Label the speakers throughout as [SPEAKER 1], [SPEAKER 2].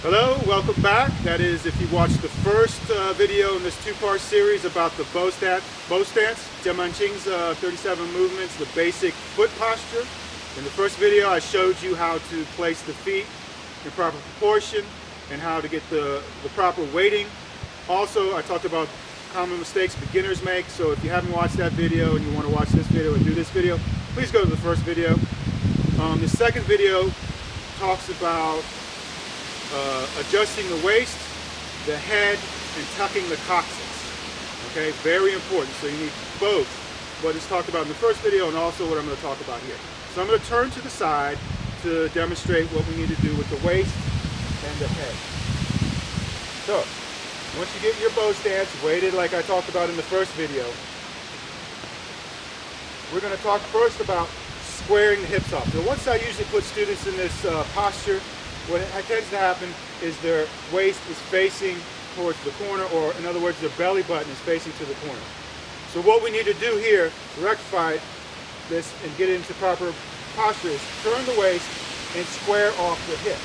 [SPEAKER 1] Hello, welcome back. That is, if you watched the first video in this two-part series about the bow stance, Ching's 37 movements, the basic foot posture. In the first video, I showed you how to place the feet in proper proportion and how to get the proper weighting. Also, I talked about common mistakes beginners make. So if you haven't watched that video and you want to watch this video and do this video, please go to the first video. The second video talks about adjusting the waist, the head, and tucking the coccyx. Okay, very important. So you need both what is talked about in the first video and also what I'm going to talk about here. So I'm going to turn to the side to demonstrate what we need to do with the waist and the head. So once you get your bow stance weighted like I talked about in the first video, we're going to talk first about squaring the hips off. So once I usually put students in this posture, what tends to happen is their waist is facing towards the corner, or in other words, their belly button is facing to the corner. So what we need to do here to rectify this and get into proper posture is turn the waist and square off the hips.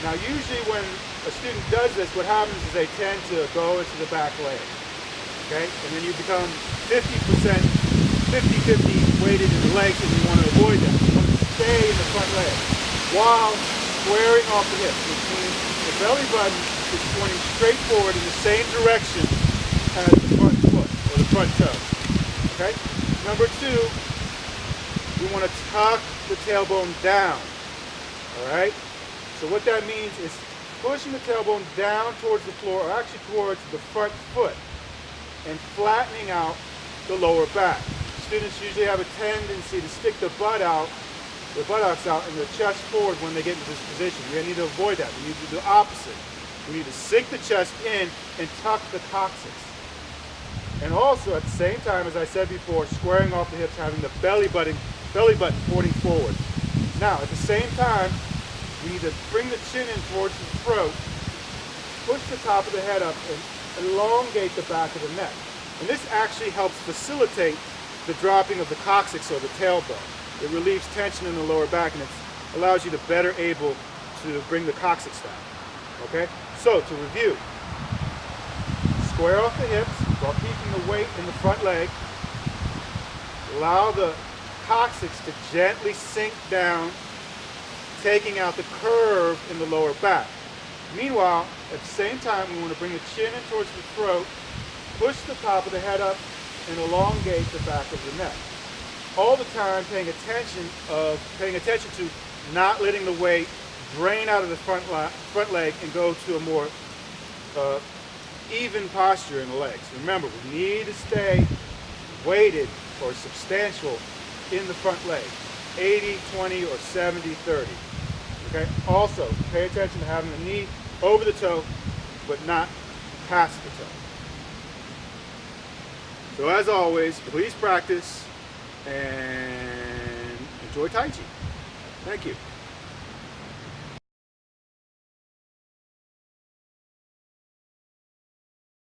[SPEAKER 1] Now usually when a student does this, what happens is they tend to go into the back leg. Okay? And then you become 50%, 50-50 weighted in the legs, and you want to avoid that. You want to stay in the front leg while squaring off the hips, which means the belly button is pointing straight forward in the same direction as the front foot or the front toe. Okay? Number two, we want to tuck the tailbone down. Alright? So what that means is pushing the tailbone down towards the floor, or actually towards the front foot, and flattening out the lower back. Students usually have a tendency to stick their buttocks out and their chest forward when they get into this position. We need to avoid that. We need to do the opposite. We need to sink the chest in and tuck the coccyx. And also at the same time, as I said before, squaring off the hips, having the belly button pointing forward. Now at the same time, we need to bring the chin in towards the throat, push the top of the head up, and elongate the back of the neck. And this actually helps facilitate the dropping of the coccyx or the tailbone. It relieves tension in the lower back, and it allows you to better able to bring the coccyx down. Okay? So to review, square off the hips while keeping the weight in the front leg. Allow the coccyx to gently sink down, taking out the curve in the lower back. Meanwhile, at the same time, we want to bring the chin in towards the throat, push the top of the head up, and elongate the back of the neck. All the time paying attention to not letting the weight drain out of the front leg and go to a more even posture in the legs. Remember, we need to stay weighted or substantial in the front leg, 80-20 or 70-30. Okay. Also, pay attention to having the knee over the toe, but not past the toe. So as always, please practice and enjoy Tai Chi. Thank you.